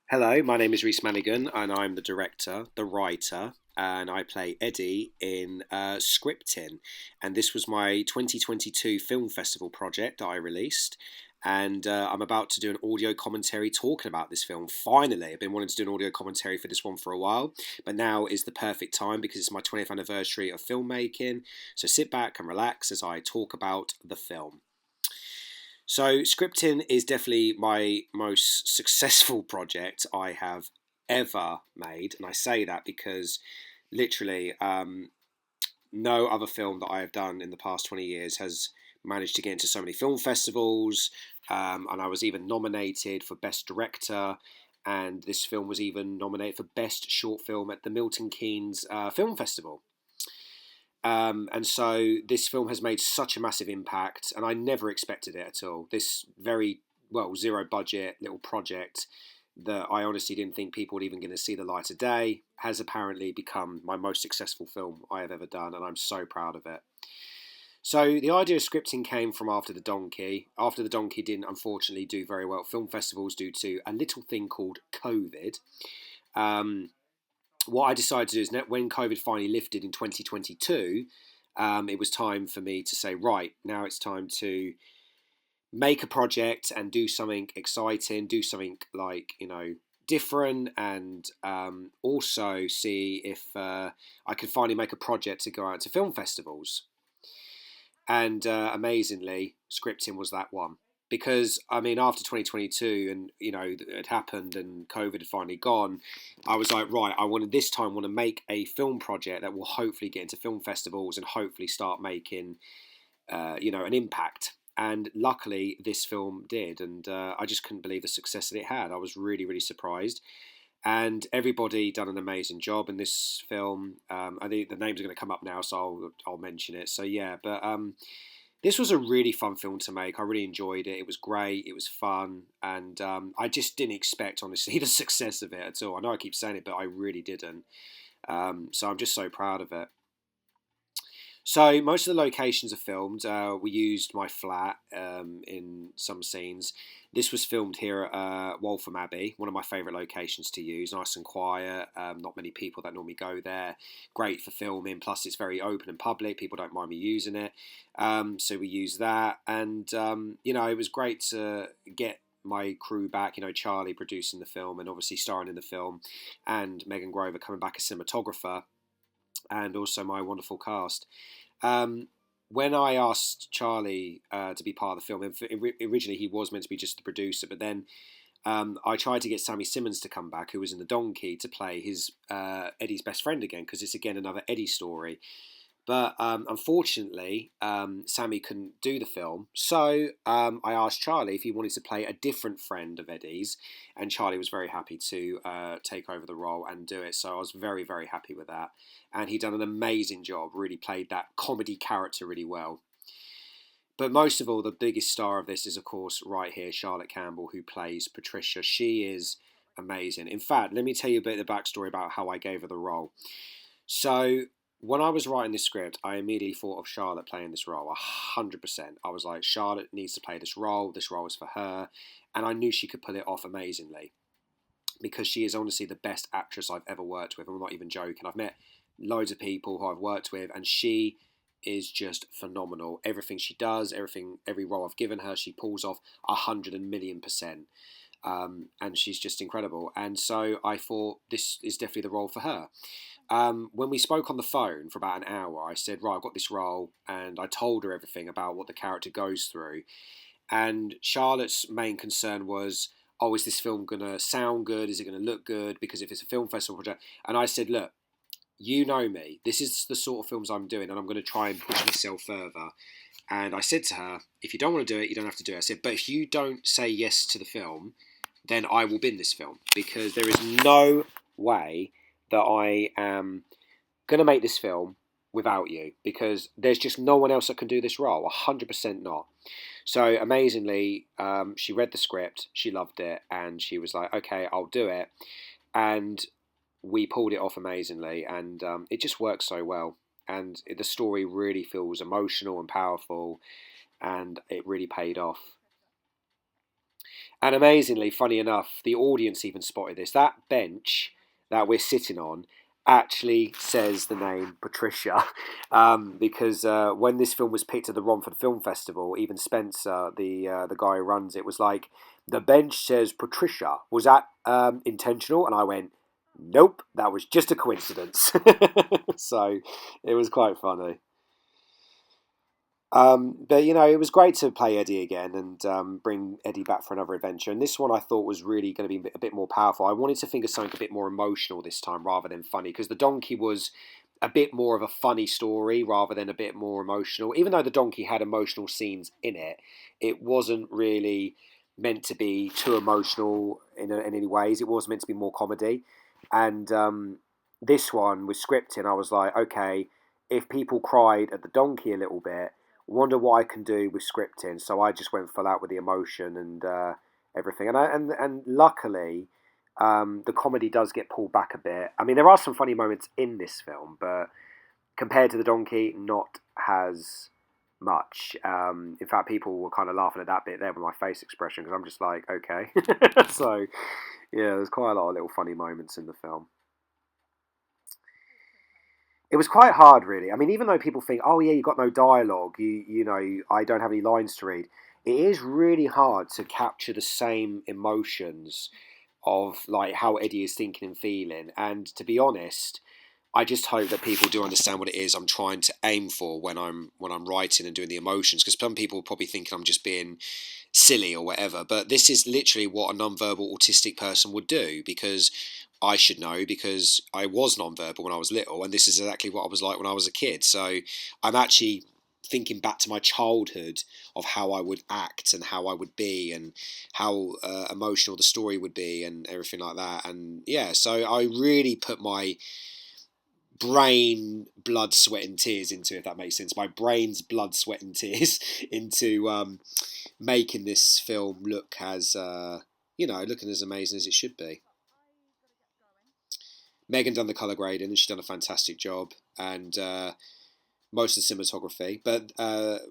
Hello, my name is Reese Manigan, and I'm the director, the writer, and I play Eddie in Scriptin. And this was my 2022 film festival project that I released. And I'm about to do an audio commentary talking about this film. Finally, I've been wanting to do an audio commentary for this one for a while, but now is the perfect time because it's my 20th anniversary of filmmaking. So sit back and relax as I talk about the film. So, scripting is definitely my most successful project I have ever made. And I say that because literally no other film that I have done in the past 20 years has managed to get into so many film festivals. And I was even nominated for Best Director. And this film was even nominated for Best Short Film at the Milton Keynes Film Festival. And so this film has made such a massive impact, and I never expected it at all. This very, well, zero budget little project that I honestly didn't think people were even going to see the light of day has apparently become my most successful film I have ever done, and I'm so proud of it. So the idea of scripting came from After the Donkey. After the Donkey didn't unfortunately do very well at film festivals due to a little thing called COVID. Um, what I decided to do is when COVID finally lifted in 2022, it was time for me to say, right, now it's time to make a project and do something exciting, do something like, different, and also see if I could finally make a project to go out to film festivals. And amazingly, scripting was that one. Because I mean, after 2022, and it had happened, and COVID had finally gone, I was like, right, I wanted this time want to make a film project that will hopefully get into film festivals and hopefully start making, an impact. And luckily, this film did, and I just couldn't believe the success that it had. I was really, really surprised, and everybody done an amazing job in this film. I think the names are going to come up now, so I'll mention it. So yeah, but this was a really fun film to make. I really enjoyed it. It was great. It was fun, and I just didn't expect, honestly, the success of it at all. I know I keep saying it, but I really didn't. So I'm just so proud of it. So most of the locations are filmed. We used my flat in some scenes. This was filmed here at Waltham Abbey, one of my favourite locations to use. Nice and quiet. Not many people that normally go there. Great for filming. Plus, it's very open and public. People don't mind me using it. So we use that, and it was great to get my crew back. Charlie producing the film and obviously starring in the film, and Megan Grover coming back as cinematographer, and also my wonderful cast. Um, when I asked Charlie to be part of the film, originally he was meant to be just the producer, but then I tried to get Sammy Simmons to come back, who was in The Donkey, to play his Eddie's best friend again, because it's again another Eddie story. But unfortunately, Sammy couldn't do the film. So I asked Charlie if he wanted to play a different friend of Eddie's, and Charlie was very happy to take over the role and do it. So I was very, very happy with that. And he done an amazing job, really played that comedy character really well. But most of all, the biggest star of this is, of course, right here, Charlotte Campbell, who plays Patricia. She is amazing. In fact, let me tell you a bit of the backstory about how I gave her the role. So when I was writing this script, I immediately thought of Charlotte playing this role, 100%. I was like, Charlotte needs to play this role is for her, and I knew she could pull it off amazingly because she is honestly the best actress I've ever worked with. I'm not even joking. I've met loads of people who I've worked with, and she is just phenomenal. Everything she does, every role I've given her, she pulls off 100 million%. And she's just incredible. And so I thought this is definitely the role for her. When we spoke on the phone for about an hour, I said, right, I've got this role, and I told her everything about what the character goes through. And Charlotte's main concern was, oh, is this film going to sound good? Is it going to look good? Because if it's a film festival project. And I said, look, you know me. This is the sort of films I'm doing, and I'm going to try and push myself further. And I said to her, if you don't want to do it, you don't have to do it. I said, but if you don't say yes to the film, then I will bin this film, because there is no way that I am going to make this film without you, because there's just no one else that can do this role. 100% not. So amazingly, she read the script, she loved it, and she was like, okay, I'll do it. And we pulled it off amazingly, and it just works so well. And the story really feels emotional and powerful, and it really paid off. And amazingly, funny enough, the audience even spotted this. That bench that we're sitting on actually says the name Patricia, because when this film was picked at the Romford Film Festival, even Spencer, the guy who runs it, was like, "The bench says Patricia. Was that intentional?" And I went, "Nope, that was just a coincidence." So it was quite funny. But it was great to play Eddie again and bring Eddie back for another adventure. And this one I thought was really going to be a bit more powerful. I wanted to think of something a bit more emotional this time rather than funny, because the donkey was a bit more of a funny story rather than a bit more emotional. Even though the donkey had emotional scenes in it, it wasn't really meant to be too emotional in any ways. It was meant to be more comedy. And this one was scripted. I was like, okay, if people cried at the donkey a little bit, wonder what I can do with scripting. So I just went full out with the emotion and everything. And luckily, the comedy does get pulled back a bit. I mean, there are some funny moments in this film, but compared to the donkey, not as much. In fact, people were kind of laughing at that bit there with my face expression, because I'm just like, okay. So yeah, there's quite a lot of little funny moments in the film. It was quite hard, really. I mean, even though people think, "Oh yeah, you got no dialogue, I don't have any lines to read." It is really hard to capture the same emotions of like how Eddie is thinking and feeling. And to be honest, I just hope that people do understand what it is I'm trying to aim for when I'm writing and doing the emotions. Because some people probably think I'm just being silly or whatever, but this is literally what a non-verbal autistic person would do, because I should know, because I was non-verbal when I was little, and this is exactly what I was like when I was a kid. So I'm actually thinking back to my childhood of how I would act and how I would be and how emotional the story would be and everything like that. And yeah, so I really put my brain, blood, sweat, and tears into, if that makes sense. My brain's blood, sweat, and tears into making this film look as looking as amazing as it should be. Megan done the color grading and she's done a fantastic job, and most of the cinematography. But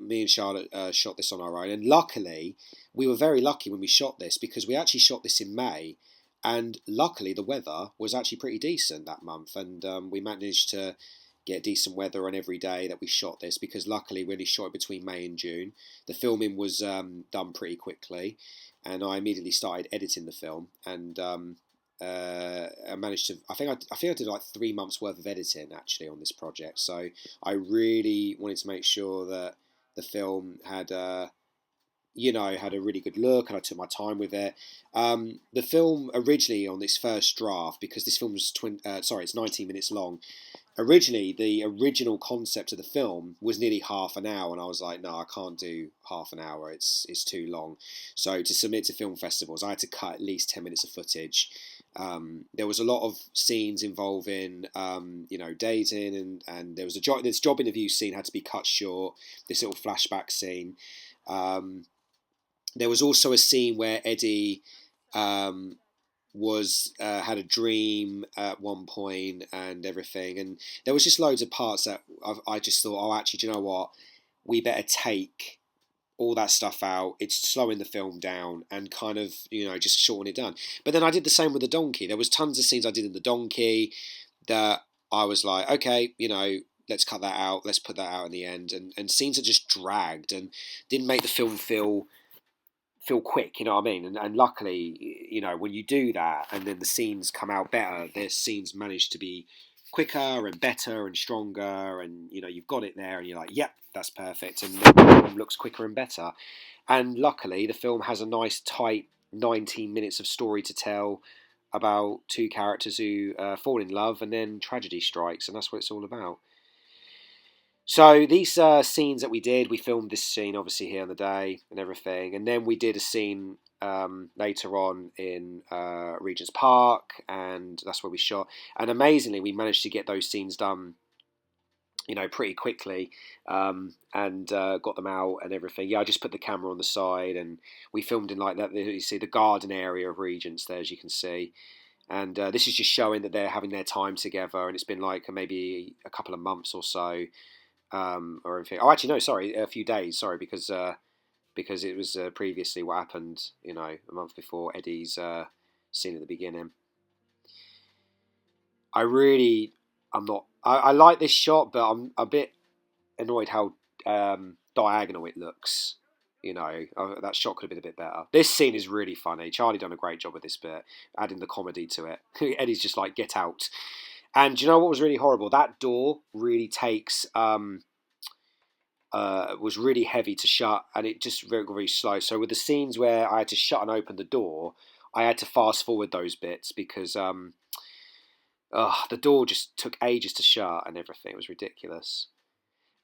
me and Charlotte shot this on our own, and luckily we were very lucky when we shot this, because we actually shot this in May, and luckily the weather was actually pretty decent that month, and we managed to get decent weather on every day that we shot this, because luckily we only shot it between May and June. The filming was done pretty quickly, and I immediately started editing the film, and I managed to. I think I did like 3 months worth of editing actually on this project. So I really wanted to make sure that the film had a really good look, and I took my time with it. The film originally on its first draft, because this film was it's 19 minutes long. Originally, the original concept of the film was nearly half an hour, and I was like, no, I can't do half an hour. It's too long. So to submit to film festivals, I had to cut at least 10 minutes of footage. There was a lot of scenes involving, dating, and there was this job interview scene had to be cut short. This little flashback scene. Um, there was also a scene where Eddie um, was had a dream at one point and everything, and there was just loads of parts that I just thought, oh, actually, do you know what? We better take all that stuff out. It's slowing the film down and kind of just shorten it down. But then I did the same with the donkey. There was tons of scenes I did in the donkey that I was like, okay, let's cut that out. Let's put that out in the end. And scenes that just dragged and didn't make the film feel quick, you know what I mean? And luckily, when you do that and then the scenes come out better, their scenes manage to be quicker and better and stronger, and you've got it there and you're like, yep, that's perfect, and the film looks quicker and better. And luckily, the film has a nice tight 19 minutes of story to tell about two characters who fall in love and then tragedy strikes, and that's what it's all about. So these scenes that we did, we filmed this scene obviously here on the day and everything, and then we did a scene later on in Regent's Park, and that's where we shot. And amazingly, we managed to get those scenes done, pretty quickly, and got them out and everything. Yeah, I just put the camera on the side, and we filmed in like that. You see the garden area of Regent's there, as you can see. And this is just showing that they're having their time together, and it's been like maybe a couple of months or so, or anything. Oh, actually, no, sorry, a few days. Sorry, because because it was previously what happened, a month before Eddie's scene at the beginning. I'm not. I like this shot, but I'm a bit annoyed how diagonal it looks. That shot could have been a bit better. This scene is really funny. Charlie done a great job with this bit, adding the comedy to it. Eddie's just like, get out. And do you know what was really horrible? That door really takes was really heavy to shut, and it just very, very slow. So with the scenes where I had to shut and open the door, I had to fast forward those bits because the door just took ages to shut and everything. It was ridiculous.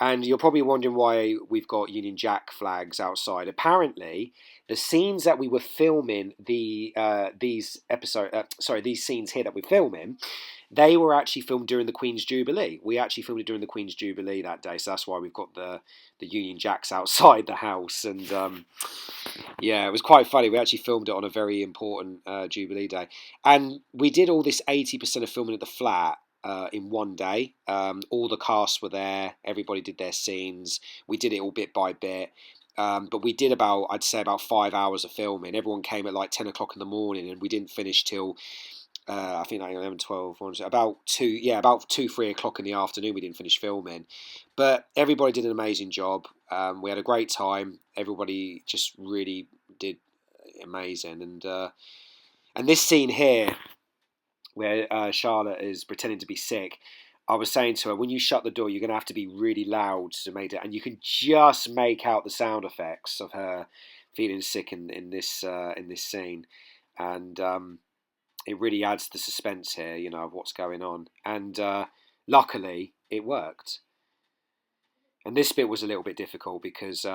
And you're probably wondering why we've got Union Jack flags outside. Apparently, the scenes that we were filming, these scenes here that we're filming, they were actually filmed during the Queen's Jubilee. We actually filmed it during the Queen's Jubilee that day, so that's why we've got the Union Jacks outside the house. And it was quite funny. We actually filmed it on a very important Jubilee day, and we did all this 80% of filming at the flat. In one day. All the cast were there. Everybody did their scenes. We did it all bit by bit. But we did I'd say about 5 hours of filming. Everyone came at like 10 o'clock in the morning, and we didn't finish till, I think like 11, 12, about 2, 3 o'clock in the afternoon. We didn't finish filming. But everybody did an amazing job. We had a great time. Everybody just really did amazing. And this scene here, where Charlotte is pretending to be sick, I was saying to her, when you shut the door, you're going to have to be really loud to make it, and you can just make out the sound effects of her feeling sick in this scene, and it really adds to the suspense here, of what's going on. And luckily, it worked. And this bit was a little bit difficult because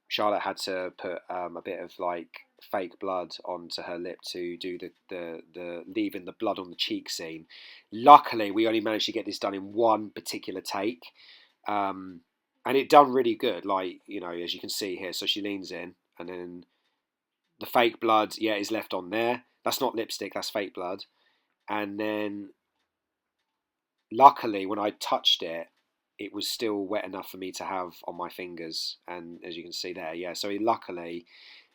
Charlotte had to put a bit of like fake blood onto her lip to do the leaving the blood on the cheek scene. Luckily, we only managed to get this done in one particular take, and it done really good. Like, as you can see here, so she leans in, and then the fake blood, is left on there. That's not lipstick, that's fake blood. And then, luckily, when I touched it, it was still wet enough for me to have on my fingers, and as you can see there, so luckily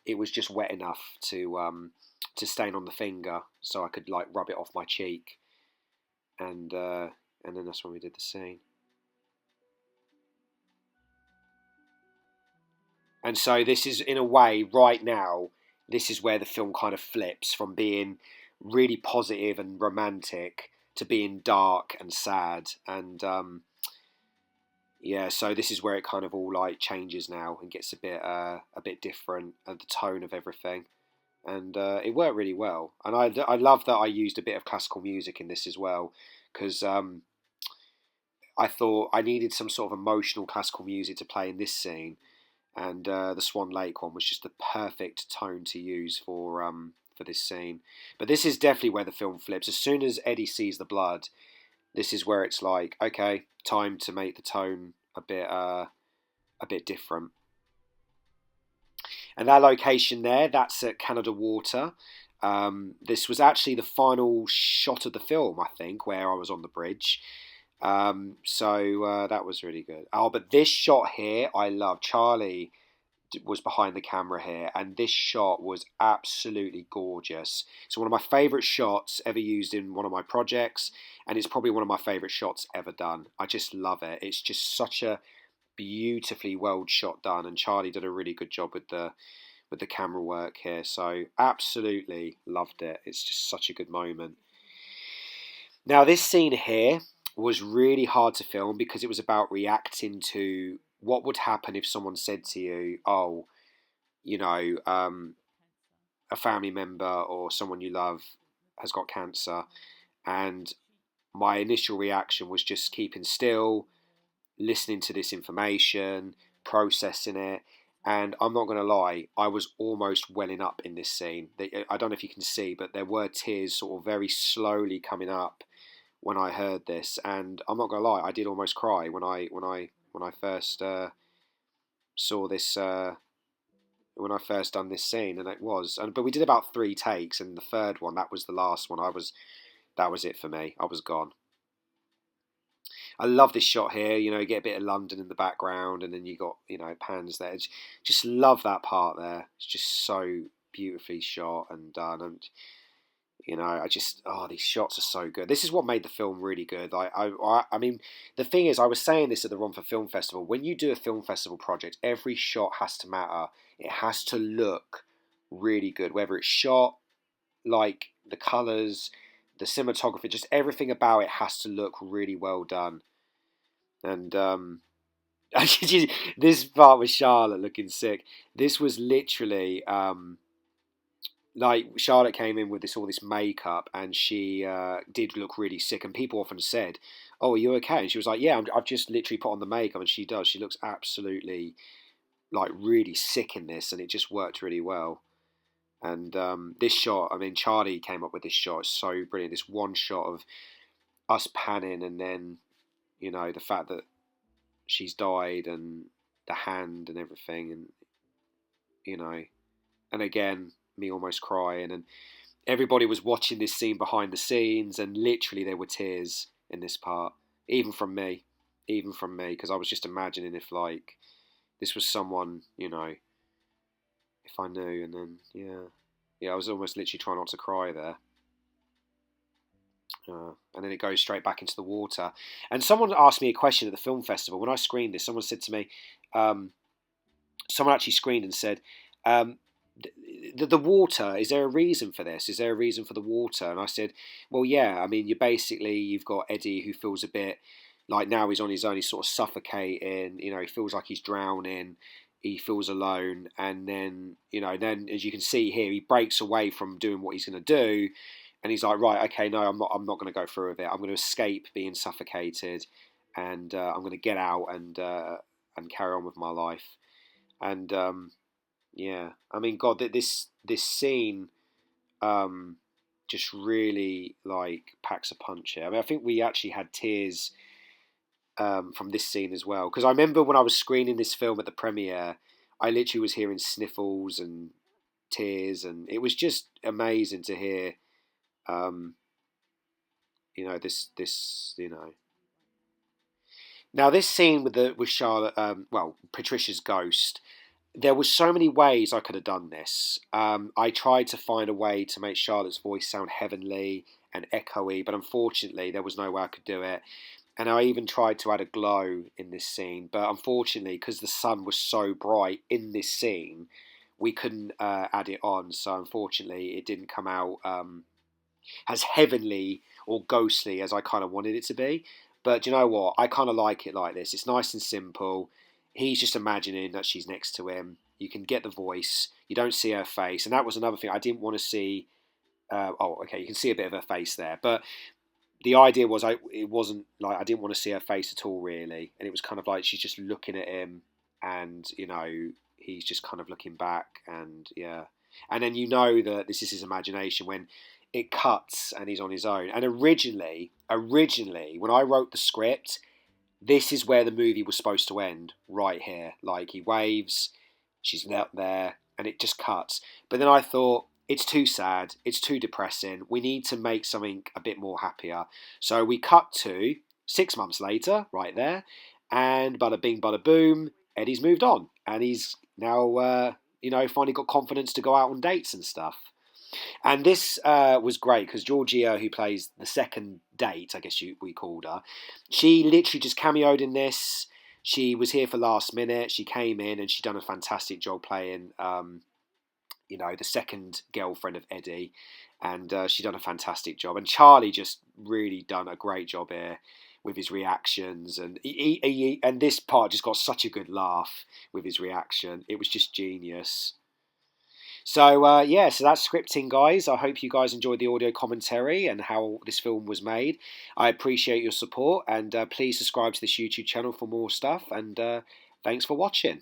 it was just wet enough to stain on the finger, so I could like rub it off my cheek, and then that's when we did the scene. And so this is, in a way, right now, this is where the film kind of flips from being really positive and romantic to being dark and sad, and so this is where it kind of all like changes now and gets a bit different, and the tone of everything, and it worked really well. And I love that I used a bit of classical music in this as well, because I thought I needed some sort of emotional classical music to play in this scene, and the Swan Lake one was just the perfect tone to use for this scene. But this is definitely where the film flips. As soon as Eddie sees the blood, this is where it's like, okay, time to make the tone a bit different. And that location there, that's at Canada Water. This was actually the final shot of the film, I think, where I was on the bridge. So that was really good. Oh, but this shot here, I love. Charlie was behind the camera here, and this shot was absolutely gorgeous. It's one of my favourite shots ever used in one of my projects, and it's probably one of my favourite shots ever done. I just love it. It's just such a beautifully well shot done, and Charlie did a really good job with the camera work here. So absolutely loved it. It's just such a good moment. Now this scene here was really hard to film because it was about reacting to what would happen if someone said to you, oh, a family member or someone you love has got cancer. And my initial reaction was just keeping still, listening to this information, processing it. And I'm not going to lie, I was almost welling up in this scene. I don't know if you can see, but there were tears sort of very slowly coming up when I heard this. And I'm not going to lie, I did almost cry when I first saw this, when I first done this scene, and but we did about 3 takes, and the third one, that was the last one. That was it for me. I was gone. I love this shot here. You get a bit of London in the background, and then you got pans there. Just love that part there. It's just so beautifully shot and done, and I just these shots are so good. This is what made the film really good. I mean, the thing is, I was saying this at the Romford Film Festival. When you do a film festival project, every shot has to matter. It has to look really good, whether it's shot, like the colours, the cinematography, just everything about it has to look really well done. And this part with Charlotte looking sick. This was literally like Charlotte came in with all this makeup, and she did look really sick. And people often said, "Oh, are you okay?" And she was like, "Yeah, I've just literally put on the makeup." And she does. She looks absolutely like really sick in this, and it just worked really well. And this shot, I mean, Charlie came up with this shot. It's so brilliant. This one shot of us panning, and then the fact that she's died, and the hand and everything, and and again me almost crying, and everybody was watching this scene behind the scenes, and literally there were tears in this part, even from me, because I was just imagining if like this was someone, if I knew, and then I was almost literally trying not to cry there. And then it goes straight back into the water. And someone asked me a question at the film festival when I screened this. Someone said to me, someone actually screened and said, the water, is there a reason for this? Is there a reason for the water? And I said, well, yeah. I mean, you've got Eddie who feels a bit like now he's on his own. He's sort of suffocating. He feels like he's drowning. He feels alone. And then, then as you can see here, he breaks away from doing what he's going to do. And he's like, right, okay, no, I'm not going to go through with it. I'm going to escape being suffocated, and I'm going to get out and carry on with my life. And I mean, God, this scene just really like packs a punch here. I mean, I think we actually had tears from this scene as well, because I remember when I was screening this film at the premiere, I literally was hearing sniffles and tears, and it was just amazing to hear. This. Now this scene with Charlotte, Patricia's ghost. There were so many ways I could have done this. I tried to find a way to make Charlotte's voice sound heavenly and echoey, but unfortunately there was no way I could do it. And I even tried to add a glow in this scene, but unfortunately, because the sun was so bright in this scene, we couldn't add it on. So unfortunately, it didn't come out as heavenly or ghostly as I kind of wanted it to be. But you know what? I kind of like it like this. It's nice and simple. He's just imagining that she's next to him. You can get the voice. You don't see her face. And that was another thing I didn't want to see. You can see a bit of her face there. But the idea was it wasn't like I didn't want to see her face at all, really. And it was kind of like she's just looking at him, and he's just kind of looking back, and and then that this is his imagination when it cuts and he's on his own. And originally, when I wrote the script, this is where the movie was supposed to end, right here. Like he waves, she's out there, and it just cuts. But then I thought, it's too sad, it's too depressing. We need to make something a bit more happier. So we cut to 6 months later, right there, and bada bing, bada boom, Eddie's moved on, and he's now, finally got confidence to go out on dates and stuff. And this was great because Georgia, who plays the second date, I guess we called her, she literally just cameoed in this. She was here for last minute. She came in and she done a fantastic job playing, the second girlfriend of Eddie. And she done a fantastic job. And Charlie just really done a great job here with his reactions. And and this part just got such a good laugh with his reaction. It was just genius. So so that's Scripting, guys. I hope you guys enjoyed the audio commentary and how this film was made. I appreciate your support, and please subscribe to this YouTube channel for more stuff, and thanks for watching.